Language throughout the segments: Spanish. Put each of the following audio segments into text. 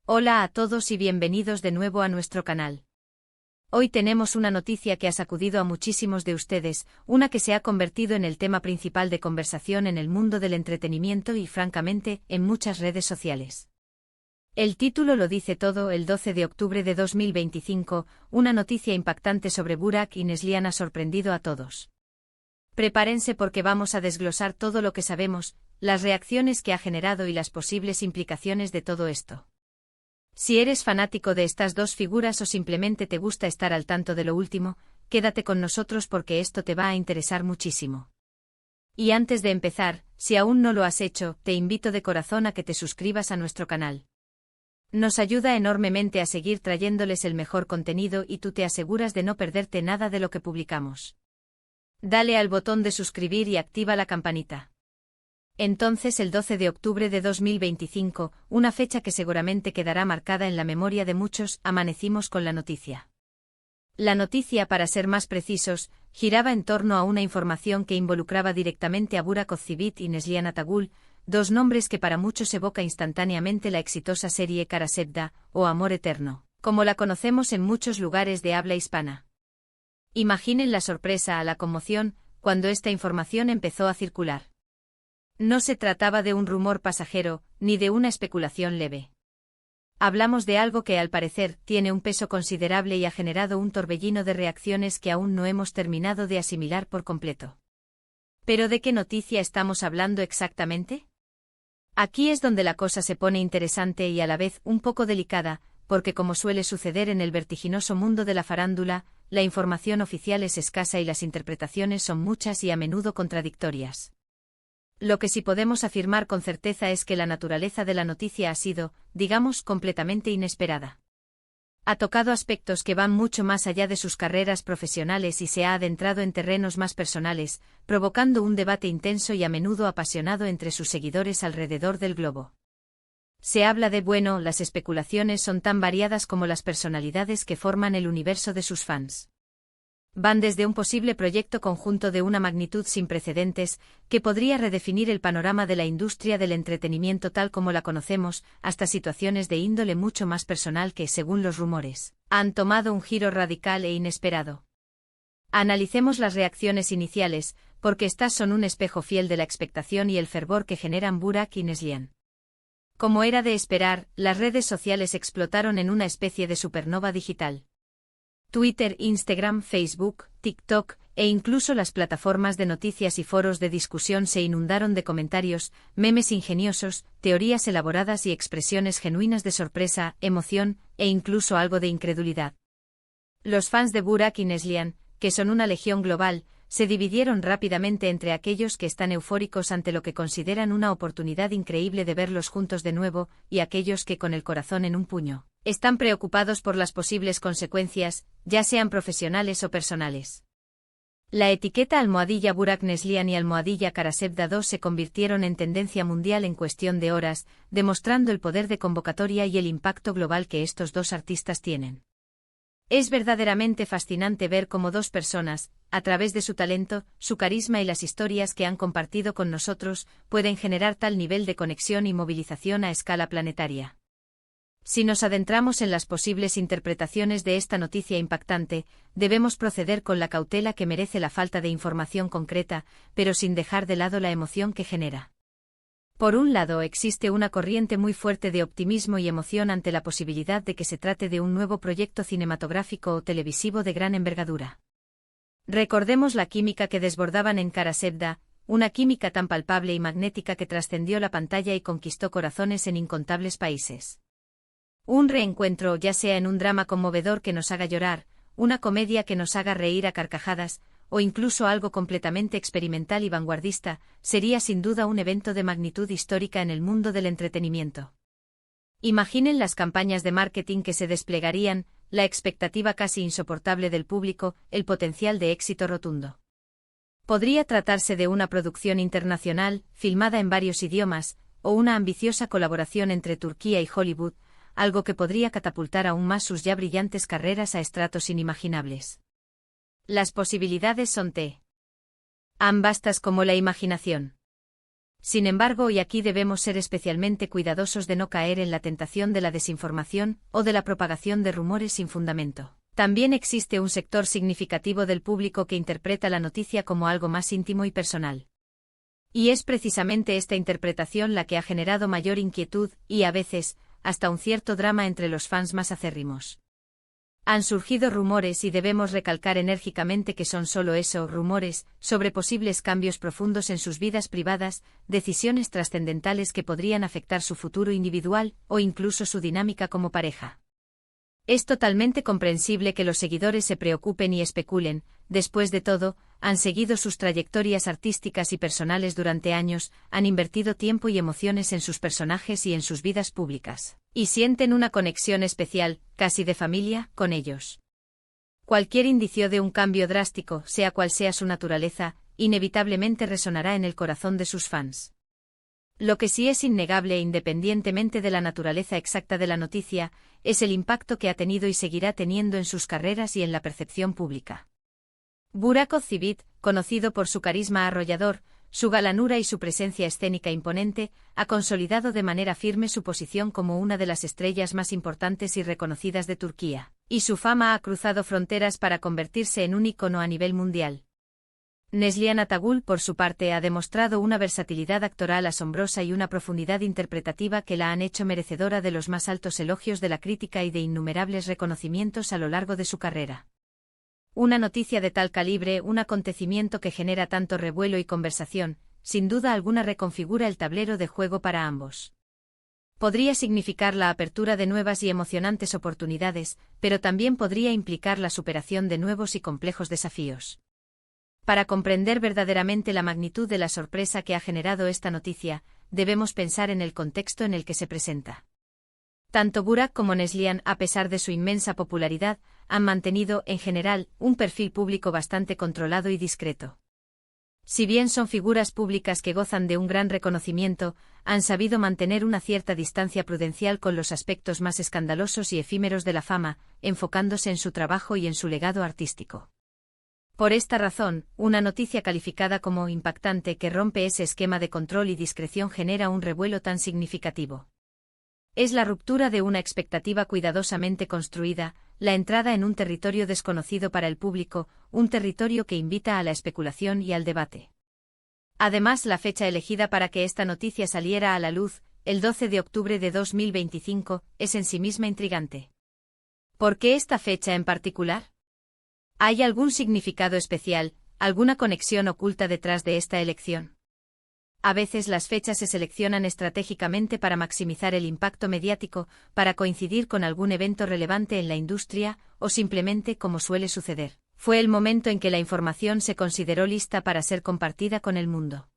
Hola a todos y bienvenidos de nuevo a nuestro canal. Hoy tenemos una noticia que ha sacudido a muchísimos de ustedes, una que se ha convertido en el tema principal de conversación en el mundo del entretenimiento y, francamente, en muchas redes sociales. El título lo dice todo. El 12 de octubre de 2025, una noticia impactante sobre Burak y Neslihan ha sorprendido a todos. Prepárense porque vamos a desglosar todo lo que sabemos, las reacciones que ha generado y las posibles implicaciones de todo esto. Si eres fanático de estas dos figuras o simplemente te gusta estar al tanto de lo último, quédate con nosotros porque esto te va a interesar muchísimo. Y antes de empezar, si aún no lo has hecho, te invito de corazón a que te suscribas a nuestro canal. Nos ayuda enormemente a seguir trayéndoles el mejor contenido y tú te aseguras de no perderte nada de lo que publicamos. Dale al botón de suscribir y activa la campanita. Entonces, el 12 de octubre de 2025, una fecha que seguramente quedará marcada en la memoria de muchos, amanecimos con la noticia. La noticia, para ser más precisos, giraba en torno a una información que involucraba directamente a Burak Ozceğit y Neslihan Atagül, dos nombres que para muchos evoca instantáneamente la exitosa serie Kara Sevda, o Amor Eterno, como la conocemos en muchos lugares de habla hispana. Imaginen la sorpresa, la conmoción, cuando esta información empezó a circular. No se trataba de un rumor pasajero, ni de una especulación leve. Hablamos de algo que al parecer tiene un peso considerable y ha generado un torbellino de reacciones que aún no hemos terminado de asimilar por completo. ¿Pero de qué noticia estamos hablando exactamente? Aquí es donde la cosa se pone interesante y a la vez un poco delicada, porque como suele suceder en el vertiginoso mundo de la farándula, la información oficial es escasa y las interpretaciones son muchas y a menudo contradictorias. Lo que sí podemos afirmar con certeza es que la naturaleza de la noticia ha sido, digamos, completamente inesperada. Ha tocado aspectos que van mucho más allá de sus carreras profesionales y se ha adentrado en terrenos más personales, provocando un debate intenso y a menudo apasionado entre sus seguidores alrededor del globo. Se habla de, bueno, las especulaciones son tan variadas como las personalidades que forman el universo de sus fans. Van desde un posible proyecto conjunto de una magnitud sin precedentes, que podría redefinir el panorama de la industria del entretenimiento tal como la conocemos, hasta situaciones de índole mucho más personal que, según los rumores, han tomado un giro radical e inesperado. Analicemos las reacciones iniciales, porque estas son un espejo fiel de la expectación y el fervor que generan Burak y Neslihan. Como era de esperar, las redes sociales explotaron en una especie de supernova digital. Twitter, Instagram, Facebook, TikTok, e incluso las plataformas de noticias y foros de discusión se inundaron de comentarios, memes ingeniosos, teorías elaboradas y expresiones genuinas de sorpresa, emoción, e incluso algo de incredulidad. Los fans de Burak y Neslihan, que son una legión global, se dividieron rápidamente entre aquellos que están eufóricos ante lo que consideran una oportunidad increíble de verlos juntos de nuevo, y aquellos que, con el corazón en un puño, están preocupados por las posibles consecuencias, ya sean profesionales o personales. La etiqueta almohadilla Burak Neslihan y almohadilla Kara Sevda 2 se convirtieron en tendencia mundial en cuestión de horas, demostrando el poder de convocatoria y el impacto global que estos dos artistas tienen. Es verdaderamente fascinante ver cómo dos personas, a través de su talento, su carisma y las historias que han compartido con nosotros, pueden generar tal nivel de conexión y movilización a escala planetaria. Si nos adentramos en las posibles interpretaciones de esta noticia impactante, debemos proceder con la cautela que merece la falta de información concreta, pero sin dejar de lado la emoción que genera. Por un lado, existe una corriente muy fuerte de optimismo y emoción ante la posibilidad de que se trate de un nuevo proyecto cinematográfico o televisivo de gran envergadura. Recordemos la química que desbordaban en Kara Sevda, una química tan palpable y magnética que trascendió la pantalla y conquistó corazones en incontables países. Un reencuentro, ya sea en un drama conmovedor que nos haga llorar, una comedia que nos haga reír a carcajadas, o incluso algo completamente experimental y vanguardista, sería sin duda un evento de magnitud histórica en el mundo del entretenimiento. Imaginen las campañas de marketing que se desplegarían, la expectativa casi insoportable del público, el potencial de éxito rotundo. Podría tratarse de una producción internacional, filmada en varios idiomas, o una ambiciosa colaboración entre Turquía y Hollywood, algo que podría catapultar aún más sus ya brillantes carreras a estratos inimaginables. Las posibilidades son tan vastas como la imaginación. Sin embargo, hoy aquí debemos ser especialmente cuidadosos de no caer en la tentación de la desinformación o de la propagación de rumores sin fundamento. También existe un sector significativo del público que interpreta la noticia como algo más íntimo y personal. Y es precisamente esta interpretación la que ha generado mayor inquietud y, a veces, hasta un cierto drama entre los fans más acérrimos. Han surgido rumores y debemos recalcar enérgicamente que son solo eso, rumores, sobre posibles cambios profundos en sus vidas privadas, decisiones trascendentales que podrían afectar su futuro individual o incluso su dinámica como pareja. Es totalmente comprensible que los seguidores se preocupen y especulen. Después de todo, han seguido sus trayectorias artísticas y personales durante años, han invertido tiempo y emociones en sus personajes y en sus vidas públicas, y sienten una conexión especial, casi de familia, con ellos. Cualquier indicio de un cambio drástico, sea cual sea su naturaleza, inevitablemente resonará en el corazón de sus fans. Lo que sí es innegable, independientemente de la naturaleza exacta de la noticia, es el impacto que ha tenido y seguirá teniendo en sus carreras y en la percepción pública. Burak Özçivit, conocido por su carisma arrollador, su galanura y su presencia escénica imponente, ha consolidado de manera firme su posición como una de las estrellas más importantes y reconocidas de Turquía, y su fama ha cruzado fronteras para convertirse en un ícono a nivel mundial. Neslihan Atagül, por su parte, ha demostrado una versatilidad actoral asombrosa y una profundidad interpretativa que la han hecho merecedora de los más altos elogios de la crítica y de innumerables reconocimientos a lo largo de su carrera. Una noticia de tal calibre, un acontecimiento que genera tanto revuelo y conversación, sin duda alguna reconfigura el tablero de juego para ambos. Podría significar la apertura de nuevas y emocionantes oportunidades, pero también podría implicar la superación de nuevos y complejos desafíos. Para comprender verdaderamente la magnitud de la sorpresa que ha generado esta noticia, debemos pensar en el contexto en el que se presenta. Tanto Burak como Neslihan, a pesar de su inmensa popularidad, han mantenido, en general, un perfil público bastante controlado y discreto. Si bien son figuras públicas que gozan de un gran reconocimiento, han sabido mantener una cierta distancia prudencial con los aspectos más escandalosos y efímeros de la fama, enfocándose en su trabajo y en su legado artístico. Por esta razón, una noticia calificada como impactante que rompe ese esquema de control y discreción genera un revuelo tan significativo. Es la ruptura de una expectativa cuidadosamente construida, la entrada en un territorio desconocido para el público, un territorio que invita a la especulación y al debate. Además, la fecha elegida para que esta noticia saliera a la luz, el 12 de octubre de 2025, es en sí misma intrigante. ¿Por qué esta fecha en particular? ¿Hay algún significado especial, alguna conexión oculta detrás de esta elección? A veces las fechas se seleccionan estratégicamente para maximizar el impacto mediático, para coincidir con algún evento relevante en la industria, o simplemente, como suele suceder, fue el momento en que la información se consideró lista para ser compartida con el mundo.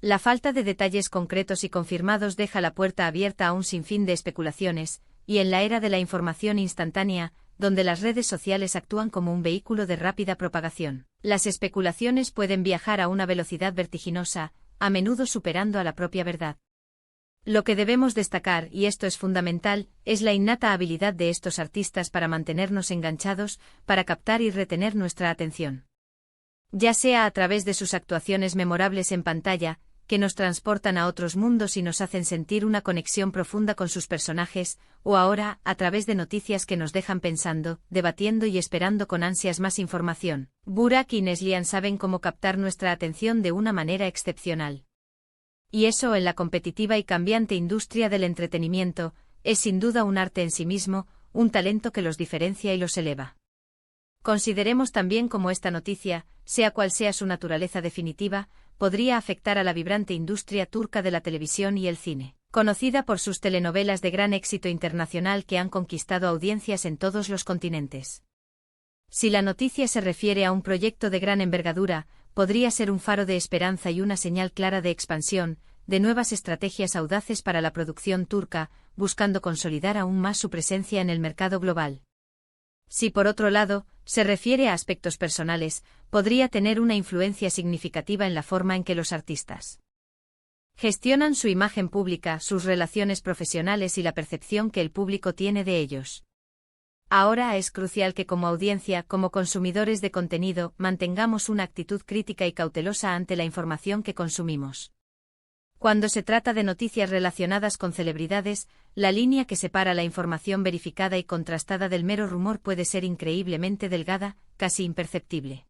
La falta de detalles concretos y confirmados deja la puerta abierta a un sinfín de especulaciones, y en la era de la información instantánea, donde las redes sociales actúan como un vehículo de rápida propagación, las especulaciones pueden viajar a una velocidad vertiginosa, a menudo superando a la propia verdad. Lo que debemos destacar, y esto es fundamental, es la innata habilidad de estos artistas para mantenernos enganchados, para captar y retener nuestra atención. Ya sea a través de sus actuaciones memorables en pantalla, que nos transportan a otros mundos y nos hacen sentir una conexión profunda con sus personajes, o ahora, a través de noticias que nos dejan pensando, debatiendo y esperando con ansias más información. Burak y Neslihan saben cómo captar nuestra atención de una manera excepcional. Y eso, en la competitiva y cambiante industria del entretenimiento, es sin duda un arte en sí mismo, un talento que los diferencia y los eleva. Consideremos también cómo esta noticia, sea cual sea su naturaleza definitiva, podría afectar a la vibrante industria turca de la televisión y el cine, conocida por sus telenovelas de gran éxito internacional que han conquistado audiencias en todos los continentes. Si la noticia se refiere a un proyecto de gran envergadura, podría ser un faro de esperanza y una señal clara de expansión, de nuevas estrategias audaces para la producción turca, buscando consolidar aún más su presencia en el mercado global. Si por otro lado, se refiere a aspectos personales, podría tener una influencia significativa en la forma en que los artistas gestionan su imagen pública, sus relaciones profesionales y la percepción que el público tiene de ellos. Ahora es crucial que como audiencia, como consumidores de contenido, mantengamos una actitud crítica y cautelosa ante la información que consumimos. Cuando se trata de noticias relacionadas con celebridades, la línea que separa la información verificada y contrastada del mero rumor puede ser increíblemente delgada, casi imperceptible.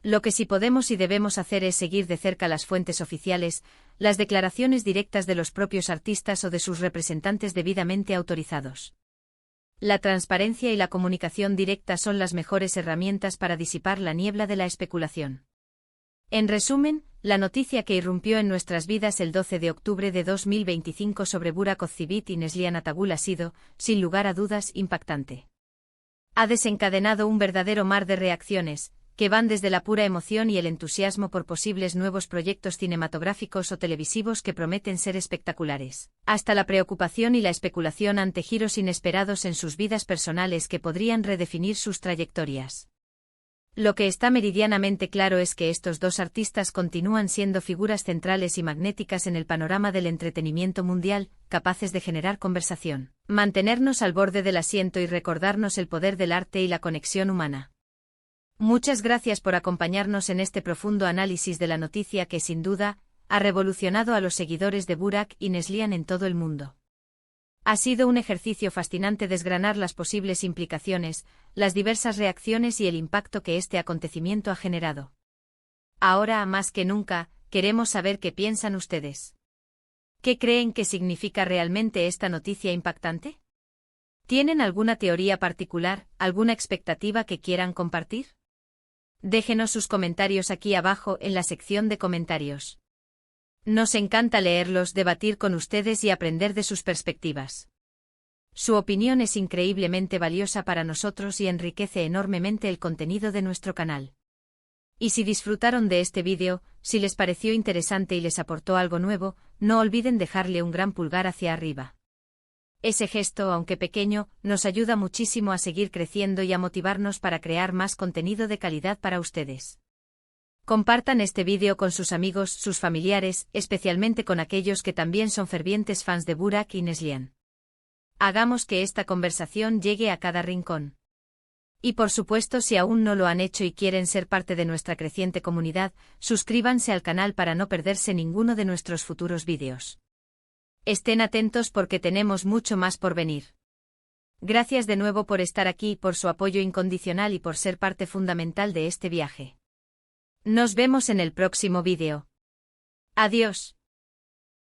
Lo que sí podemos y debemos hacer es seguir de cerca las fuentes oficiales, las declaraciones directas de los propios artistas o de sus representantes debidamente autorizados. La transparencia y la comunicación directa son las mejores herramientas para disipar la niebla de la especulación. En resumen, la noticia que irrumpió en nuestras vidas el 12 de octubre de 2025 sobre Burak Ozceğit y Neslihan Atagul ha sido, sin lugar a dudas, impactante. Ha desencadenado un verdadero mar de reacciones, que van desde la pura emoción y el entusiasmo por posibles nuevos proyectos cinematográficos o televisivos que prometen ser espectaculares, hasta la preocupación y la especulación ante giros inesperados en sus vidas personales que podrían redefinir sus trayectorias. Lo que está meridianamente claro es que estos dos artistas continúan siendo figuras centrales y magnéticas en el panorama del entretenimiento mundial, capaces de generar conversación, mantenernos al borde del asiento y recordarnos el poder del arte y la conexión humana. Muchas gracias por acompañarnos en este profundo análisis de la noticia que, sin duda, ha revolucionado a los seguidores de Burak y Neslihan en todo el mundo. Ha sido un ejercicio fascinante desgranar las posibles implicaciones, las diversas reacciones y el impacto que este acontecimiento ha generado. Ahora, más que nunca, queremos saber qué piensan ustedes. ¿Qué creen que significa realmente esta noticia impactante? ¿Tienen alguna teoría particular, alguna expectativa que quieran compartir? Déjenos sus comentarios aquí abajo en la sección de comentarios. Nos encanta leerlos, debatir con ustedes y aprender de sus perspectivas. Su opinión es increíblemente valiosa para nosotros y enriquece enormemente el contenido de nuestro canal. Y si disfrutaron de este vídeo, si les pareció interesante y les aportó algo nuevo, no olviden dejarle un gran pulgar hacia arriba. Ese gesto, aunque pequeño, nos ayuda muchísimo a seguir creciendo y a motivarnos para crear más contenido de calidad para ustedes. Compartan este vídeo con sus amigos, sus familiares, especialmente con aquellos que también son fervientes fans de Burak y Neslihan. Hagamos que esta conversación llegue a cada rincón. Y por supuesto, si aún no lo han hecho y quieren ser parte de nuestra creciente comunidad, suscríbanse al canal para no perderse ninguno de nuestros futuros vídeos. Estén atentos porque tenemos mucho más por venir. Gracias de nuevo por estar aquí, por su apoyo incondicional y por ser parte fundamental de este viaje. Nos vemos en el próximo vídeo. Adiós.